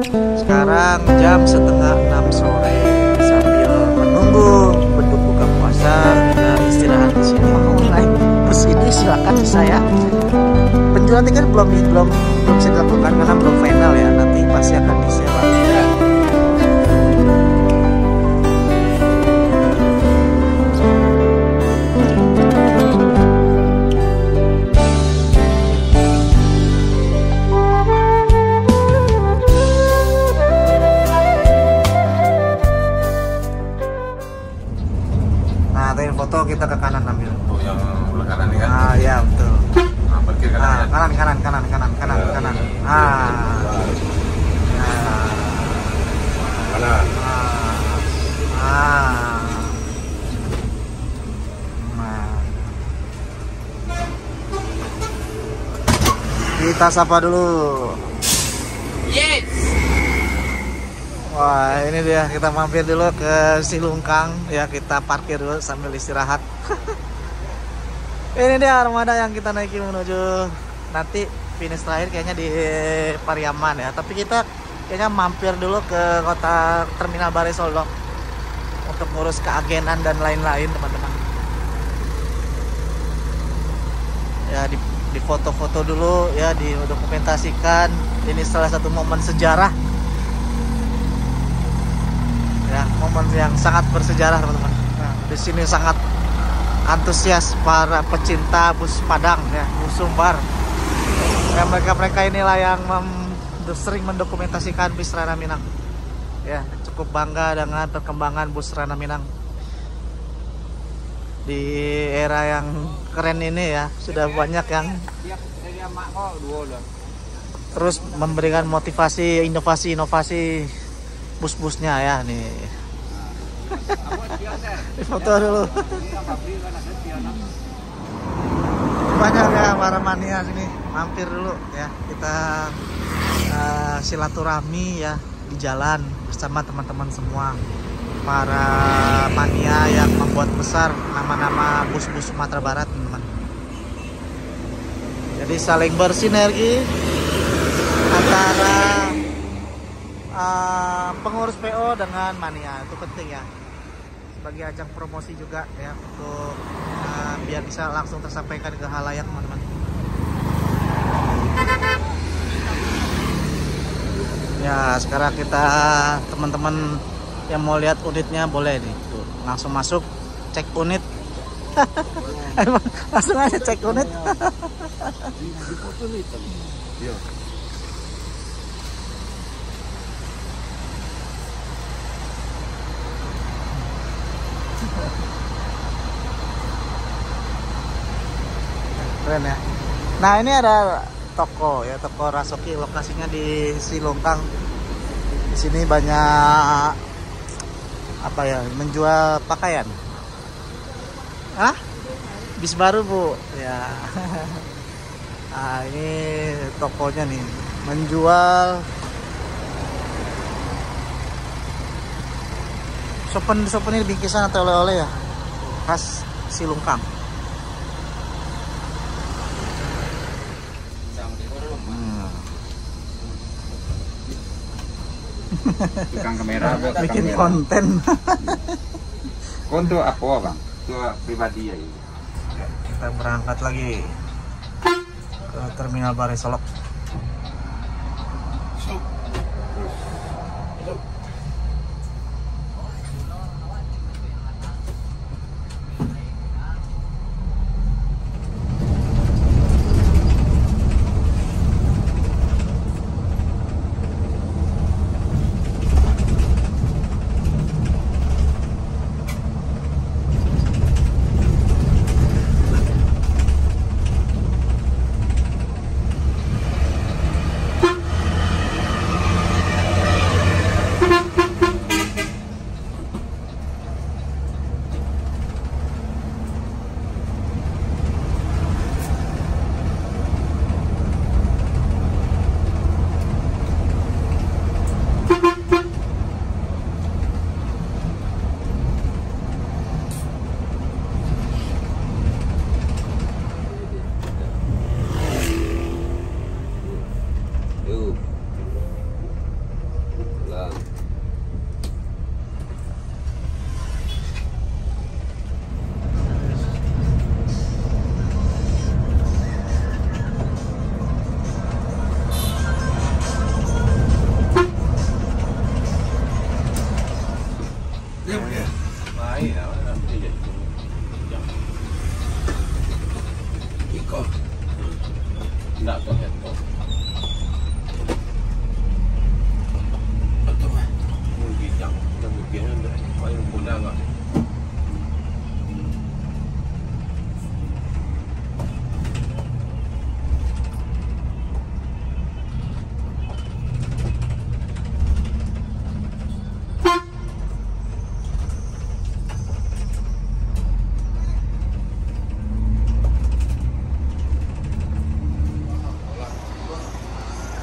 Sekarang jam setengah 6 sore sambil menunggu beduk buka puasa kita istirahat di sini. Mau naik bus ini silakan saya. Penjualan tiket belum bisa dilakukan karena belum final ya. Nanti pasti akan disewa. Foto kita ke kanan ambil. Oh, yang belah kanan ini kan? Ah ya betul. Nah, parkir kanan. Kanan. Ah. Ya. Kanan. Nah. Kita sapa dulu. Yes. Wah, ini dia, kita mampir dulu ke Silungkang ya, kita parkir dulu sambil istirahat. Ini dia armada yang kita naiki menuju nanti finish terakhir kayaknya di Pariaman ya. Tapi kita kayaknya mampir dulu ke kota Terminal Bare Solok untuk ngurus keagenan dan lain-lain teman-teman. Ya di foto-foto dulu ya, didokumentasikan. Ini salah satu momen sejarah. Ya, momen yang sangat bersejarah teman-teman. Nah, di sini sangat antusias para pecinta bus Padang ya, bus Sumbar. Ya, mereka inilah yang sering mendokumentasikan bus Rana Minang. Ya, cukup bangga dengan perkembangan bus Rana Minang di era yang keren ini ya. Sudah banyak yang terus memberikan motivasi inovasi bus-busnya ya nih. Di foto dulu. Banyak ya para mania sini, mampir dulu ya. Kita silaturahmi ya di jalan bersama teman-teman semua. Para mania yang membuat besar nama-nama bus-bus Sumatera Barat, teman-teman. Jadi saling bersinergi antara pengurus PO dengan mania, itu penting ya, sebagai ajang promosi juga ya, untuk biar bisa langsung tersampaikan ke halayak teman-teman. Ya sekarang kita teman-teman yang mau lihat unitnya boleh nih, tuh, langsung masuk cek unit. Langsung aja cek unit. Keren ya. Nah ini ada toko ya, toko Rasoki, lokasinya di Silungkang. Di sini banyak apa ya, menjual pakaian. Ah, bis baru bu ya. Nah ini tokonya nih, menjual souvenir bingkisan atau oleh-oleh ya, khas Silungkang. Tukang kamera, bikin konten. Untuk apa bang? Itu pribadi ya. Kita berangkat lagi ke Terminal Bare Solok.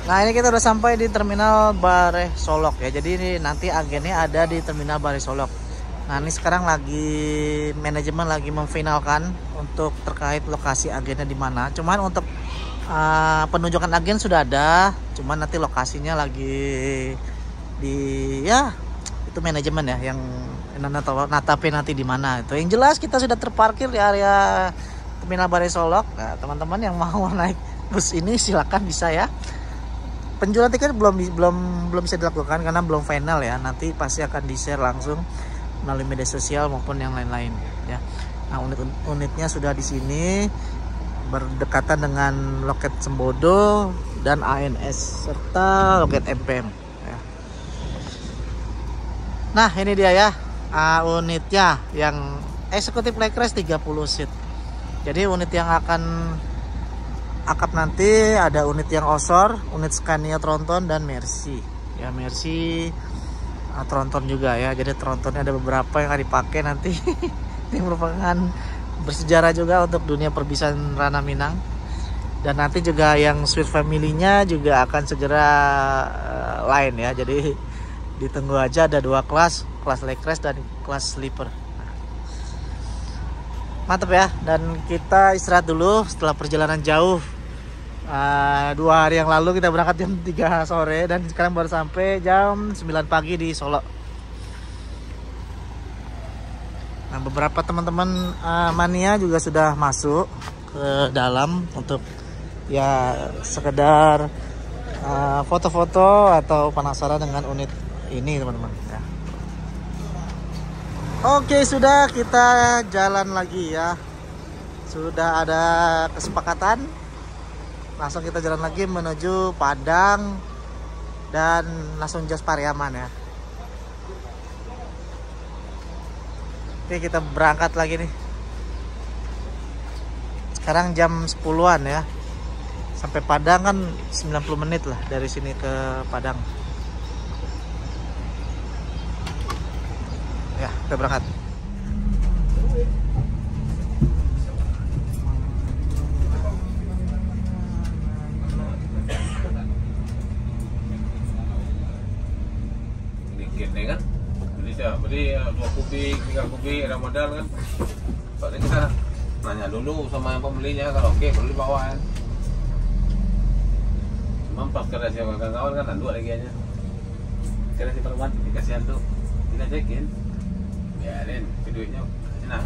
Nah ini kita udah sampai di Terminal Bare Solok ya. Jadi ini nanti agennya ada di Terminal Bare Solok. Nah ini sekarang lagi manajemen lagi memfinalkan untuk terkait lokasi agennya di mana. Cuman untuk penunjukan agen sudah ada. Cuman nanti lokasinya lagi di ya itu manajemen ya yang natape nanti di mana itu. Yang jelas kita sudah terparkir di area Terminal Bare Solok. Nah teman-teman yang mau naik bus ini silakan bisa ya. Penjualan tiket belum bisa dilakukan karena belum final ya. Nanti pasti akan di-share langsung melalui media sosial maupun yang lain-lain ya. Nah, unitnya sudah di sini berdekatan dengan loket Sembodo dan ANS serta loket MPM ya. Nah, ini dia ya. Unitnya yang eksekutif Lecrace 30 seat. Jadi unit yang akan akap nanti ada unit yang Osor, unit Scania Tronton dan Mercy. Ya Mercy Tronton juga ya. Jadi Trontonnya ada beberapa yang akan dipakai nanti. Ini merupakan bersejarah juga untuk dunia perbisan Rana Minang. Dan nanti juga yang Sweet Family-nya juga akan segera lain ya. Jadi ditunggu aja, ada 2 kelas Lecrace dan kelas Sleeper. Mantap ya, dan kita istirahat dulu setelah perjalanan jauh. 2 hari yang lalu kita berangkat jam 3 sore dan sekarang baru sampai jam 9 pagi di Solo. Nah beberapa teman-teman mania juga sudah masuk ke dalam untuk ya sekedar foto-foto atau penasaran dengan unit ini teman-teman ya. Oke sudah, kita jalan lagi ya. Sudah ada kesepakatan. Langsung kita jalan lagi menuju Padang dan langsung jos Pariaman ya. Oke kita berangkat lagi nih. Sekarang jam 10-an ya. Sampai Padang kan 90 menit lah dari sini ke Padang. Ya kita berangkat. Kan beli 2 kubik 3 kubik ada modal kan. Soalnya kita nanya dulu sama yang pembelinya, kalau oke perlu dibawa kan. Cuma pas kerja sama kawan kan ada 2 lagi aja. Kira si perempuan dikasihan tuh kita cekin biarin duitnya nah.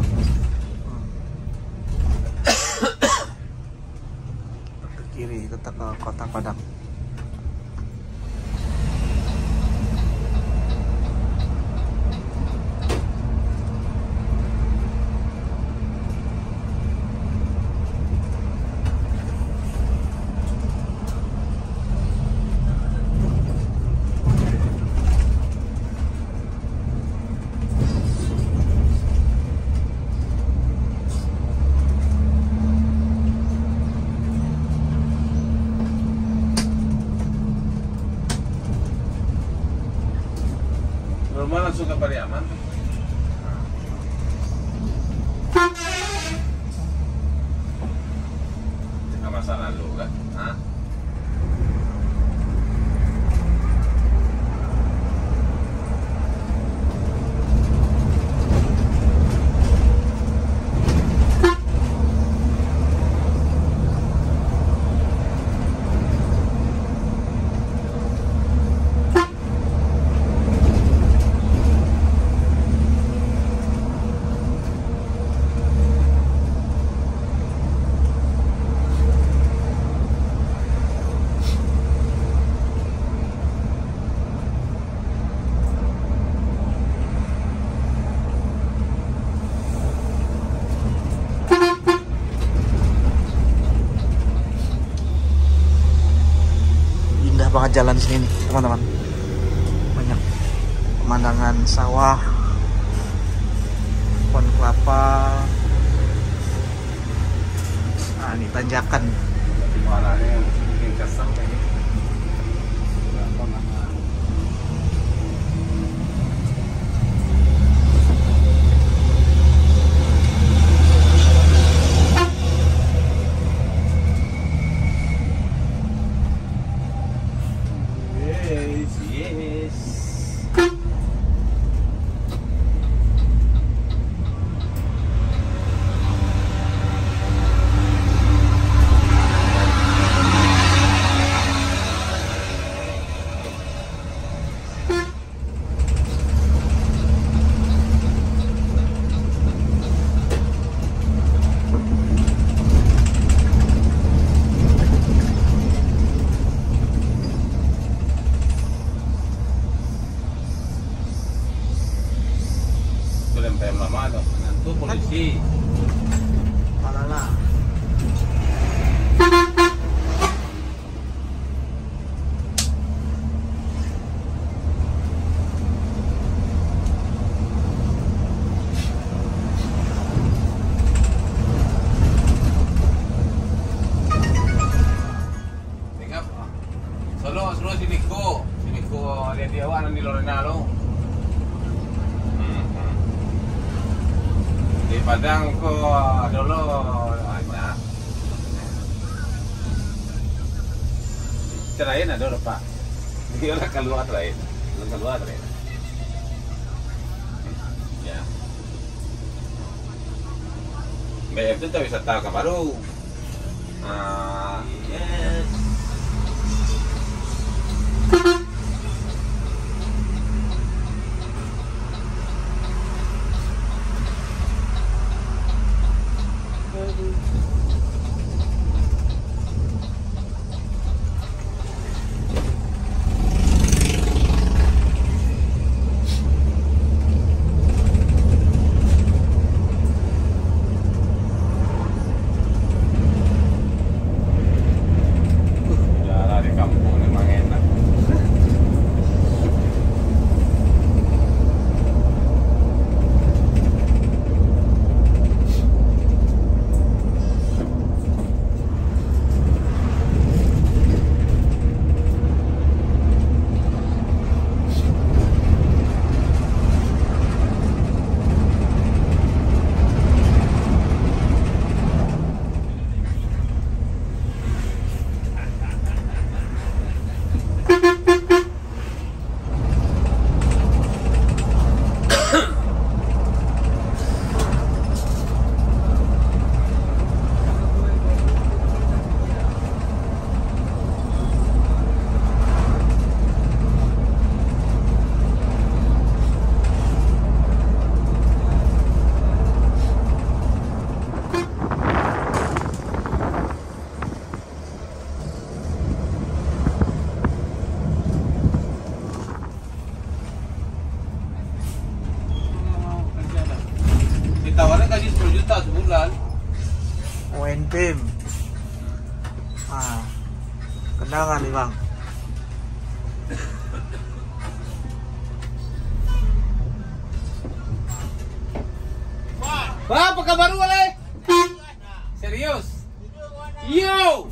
Ke kiri kita ke kota Padang. Rumah langsung ke Pariaman. Tidak masalah lu kan? Hah? Banget jalan sini nih teman-teman, banyak pemandangan sawah, pohon kelapa. Nah ini tanjakan. Warnanya bikin kesel kayaknya. Berapa nama? Yes. Lama tuh, itu polisi. Malala. Tingap. Solo si Nico lihat dia wana di Lorenalo. Di Padang ko dulu banyak. Terakhir ada Pak. Dia lah keluar terakhir. Ya. Baik itu tak wisata ke baru. Yes. Ditawarin gaji 10 juta sebulan. UNPIM. Kenangan nih bang. Wah, apa kabar lu, Le? Serius? Yo!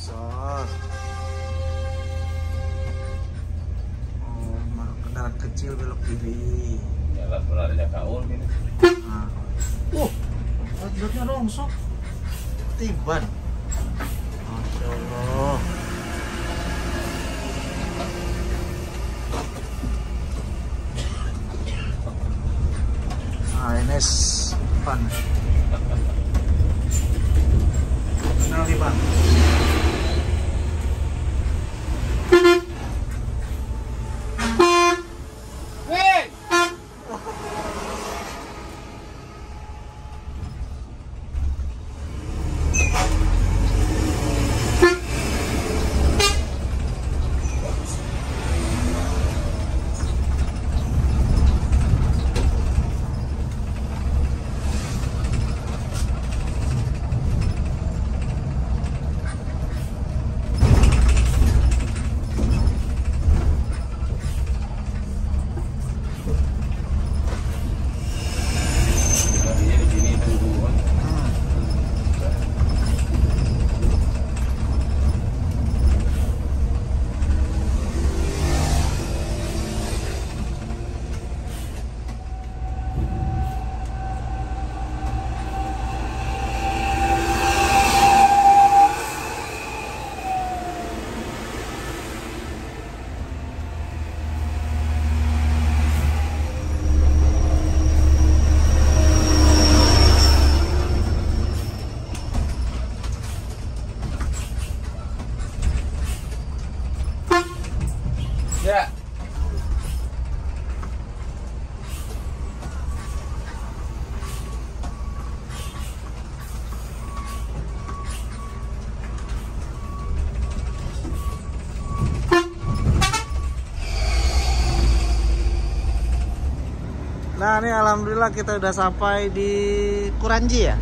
longsor. Oh, kendaraan kecil belok kiri. Jalan berada kaul gini. Nah. Rajutnya longsor. Tiban. Masya Allah. Nah, ini depan. Kenal nih Bang. Ya. Nah, ini alhamdulillah kita udah sampai di Kuranji ya.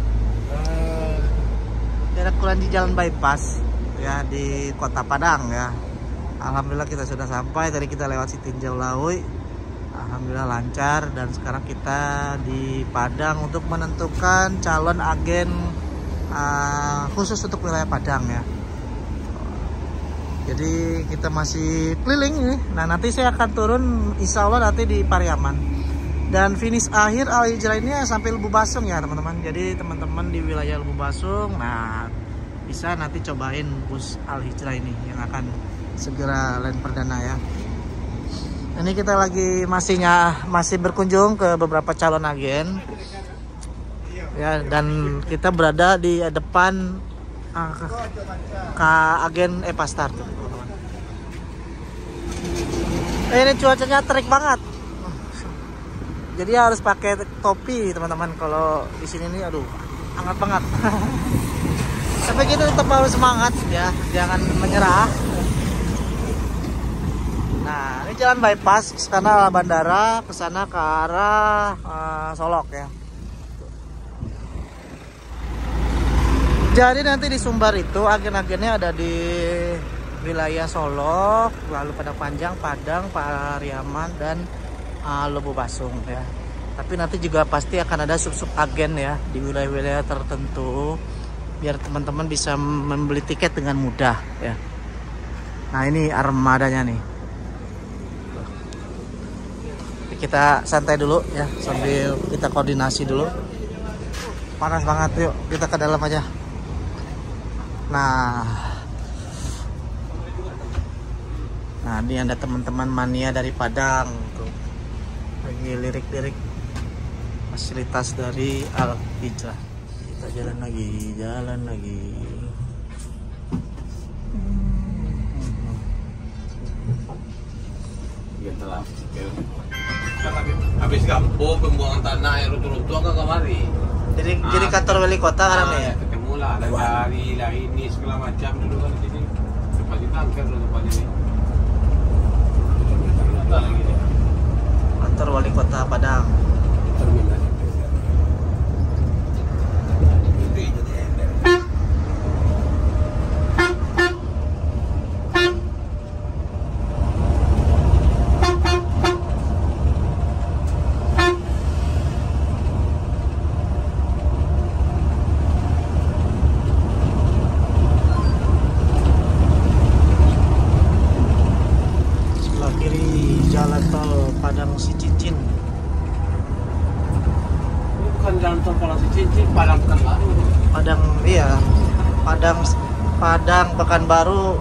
Daerah Kuranji Jalan Bypass ya, di Kota Padang ya. Alhamdulillah kita sudah sampai. Tadi kita lewat Sitinjau Laui. Alhamdulillah lancar, dan sekarang kita di Padang untuk menentukan calon agen khusus untuk wilayah Padang ya. Jadi kita masih keliling ini. Nah, nanti saya akan turun insya Allah nanti di Pariaman. Dan finish akhir Al Hijrah ini sampai Lebu Basung ya teman-teman. Jadi teman-teman di wilayah Lebu Basung, nah bisa nanti cobain bus Al Hijrah ini yang akan segera land perdana ya. Ini kita lagi masih berkunjung ke beberapa calon agen ya, dan kita berada di depan agen Epastar tuh, teman-teman. Ini cuacanya terik banget. Jadi harus pakai topi teman-teman kalau di sini nih, aduh hangat banget. Tapi kita tetap harus semangat ya, jangan menyerah. Nah, ini jalan bypass karena bandara ke sana ke arah Solok ya. Jadi nanti di Sumbar itu agen-agennya ada di wilayah Solok, lalu Padang Panjang, Padang, Pariaman, dan Lebu Basung ya. Tapi nanti juga pasti akan ada sub-sub agen ya di wilayah-wilayah tertentu biar teman-teman bisa membeli tiket dengan mudah ya. Nah, ini armadanya nih. Kita santai dulu ya sambil kita koordinasi dulu. Panas banget, yuk kita ke dalam aja. Nah, ini ada teman-teman mania dari Padang tuh. Lagi lirik-lirik fasilitas dari Al Hijrah. Kita jalan lagi. Gitu lah. Habis kampung pembuangan tanah yang runtuh-runtuh kan kemari. Jadi kantor wali kota kan ya. Ketemu lah, ada jari lah ini segala macam dulu kan di sini. Tempat kita angker dulu tempat ini. Lagi deh. Kantor wali kota Padang. Terminal. Padang Pekanbaru,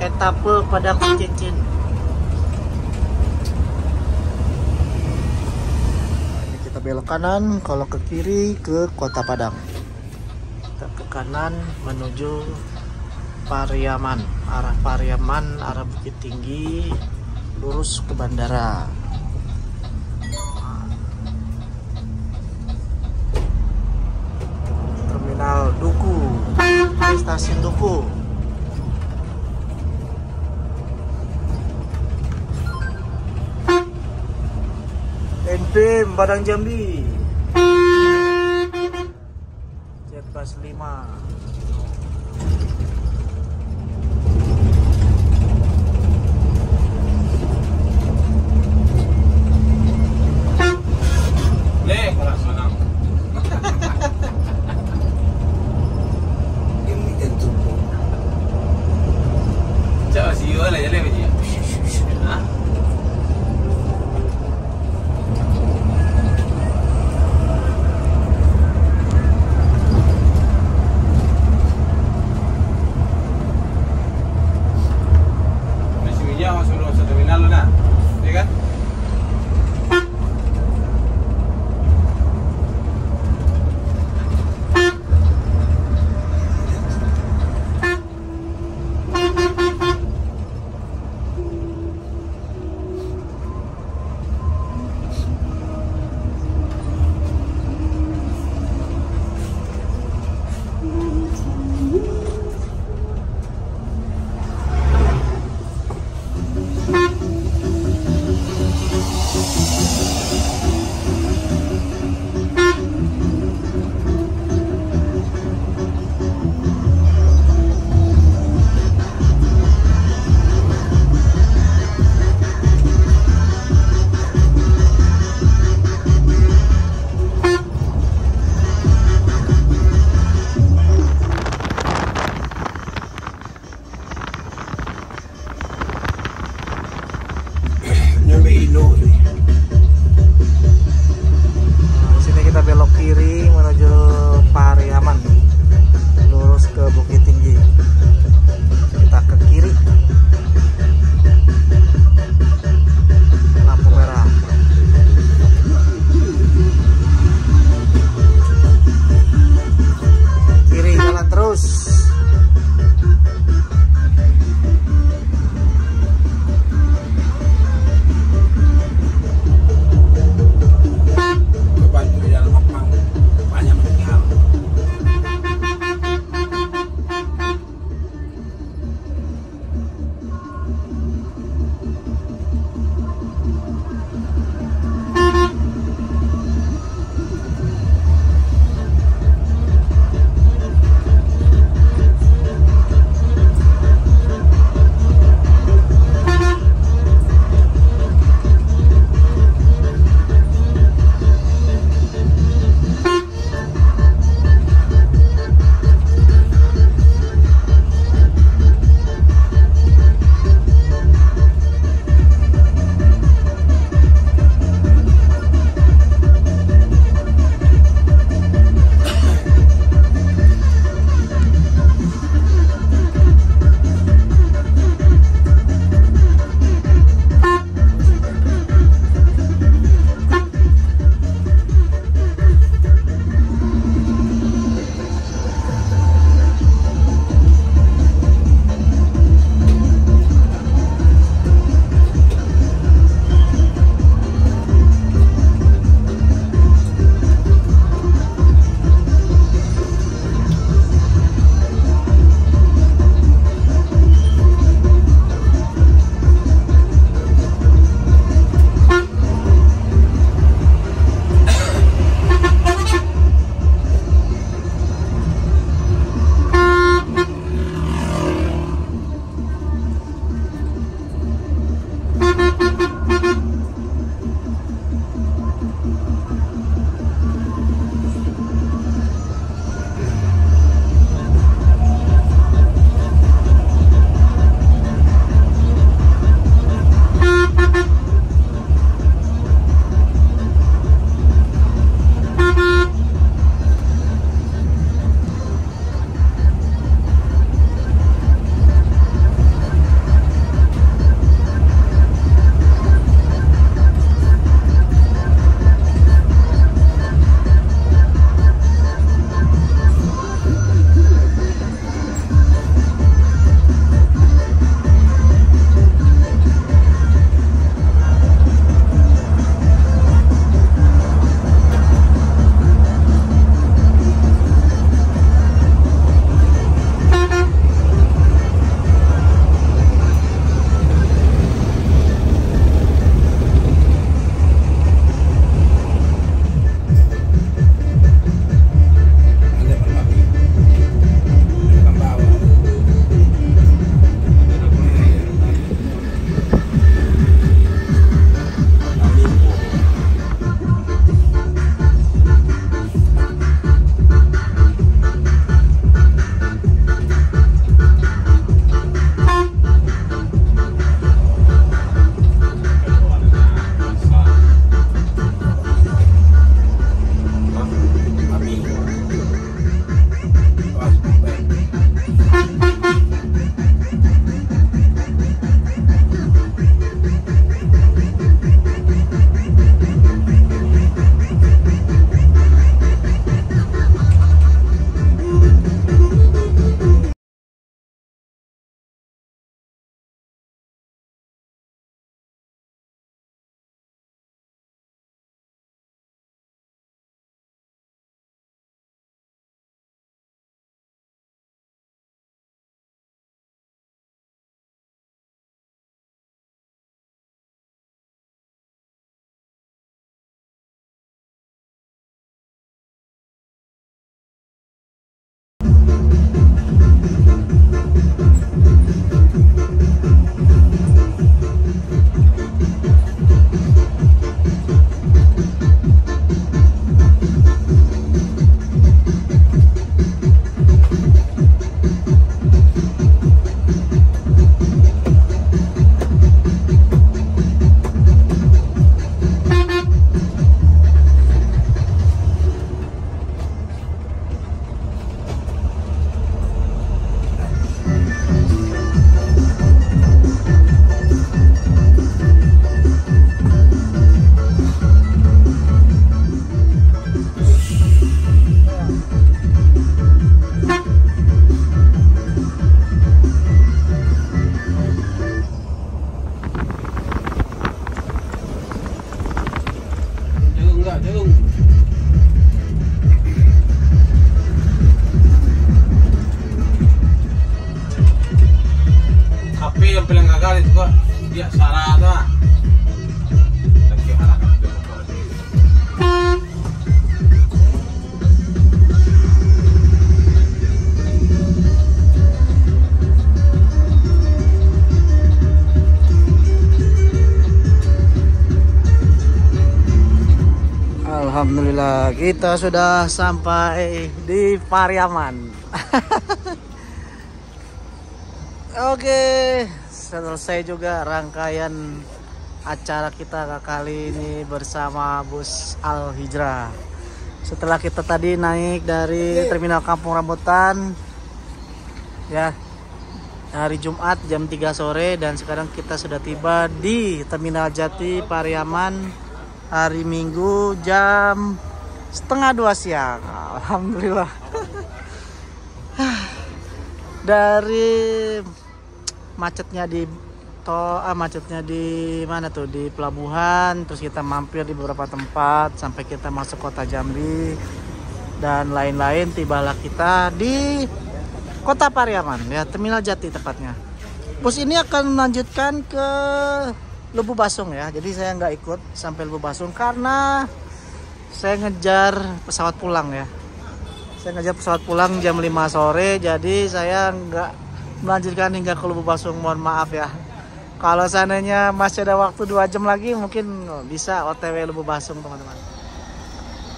etape Padang Cincin. Ini kita belok kanan, kalau ke kiri ke Kota Padang. Kita ke kanan menuju Pariaman, arah Pariaman, arah Bukit Tinggi, lurus ke bandara. Terminal Duku, stasiun Duku. NPM Padang Jambi, Jetbus 5. Leh, kalau senang. Ini tentu. Cak siwa lah jalan biji. Hah? Tapi yang paling gagal itu kok dia salah tuh. Lagi arahkan ke motor. Alhamdulillah kita sudah sampai di Pariaman. Oke, selesai juga rangkaian acara kita kali ini bersama bus Al Hijrah. Setelah kita tadi naik dari Terminal Kampung Rambutan ya hari Jumat jam 3 sore, dan sekarang kita sudah tiba di Terminal Jati Pariaman hari Minggu jam 1:30 siang. Alhamdulillah. Dari macetnya di mana tuh, di pelabuhan, terus kita mampir di beberapa tempat sampai kita masuk kota Jambi dan lain-lain, tibalah kita di kota Pariaman ya, Terminal Jati tepatnya. Bus ini akan melanjutkan ke Lubu Basung ya, jadi saya nggak ikut sampai Lubu Basung karena saya ngejar pesawat pulang ya. Saya ngejar pesawat pulang jam 5 sore, jadi saya nggak melanjutkan hingga ke Lubu Basung, mohon maaf ya. Kalau seandainya masih ada waktu 2 jam lagi mungkin bisa OTW Lubu Basung teman-teman.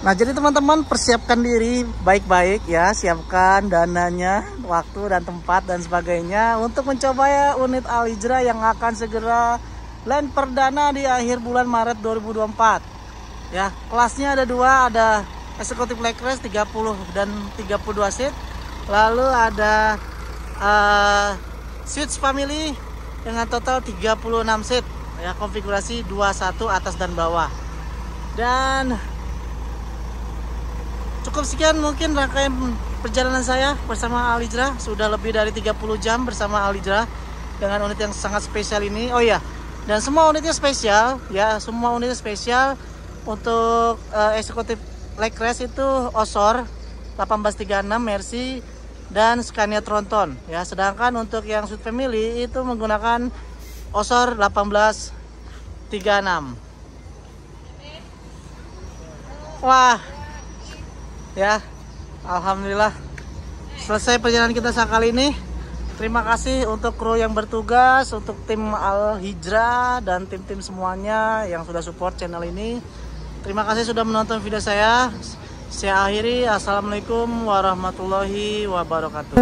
Nah jadi teman-teman persiapkan diri baik-baik ya, siapkan dananya, waktu dan tempat dan sebagainya untuk mencoba ya unit Al Hijrah yang akan segera land perdana di akhir bulan Maret 2024 ya. Kelasnya ada 2, ada Executive Leg Rest 30 dan 32 seat, lalu ada Suites Family dengan total 36 seat ya, konfigurasi 21 atas dan bawah. Dan cukup sekian mungkin rangkaian perjalanan saya bersama Al Hijrah. Sudah lebih dari 30 jam bersama Al Hijrah dengan unit yang sangat spesial ini. Oh iya, dan semua unitnya spesial ya, semua unitnya spesial. Untuk Executive Leg Rest itu Osor 1836 Mercy dan Scania Tronton ya. Sedangkan untuk yang Suite Family itu menggunakan Osor 1836. Wah ya, alhamdulillah selesai perjalanan kita sekali ini. Terima kasih untuk kru yang bertugas, untuk tim Al Hijrah dan tim-tim semuanya yang sudah support channel ini. Terima kasih sudah menonton video saya. Saya akhiri. Assalamualaikum warahmatullahi wabarakatuh.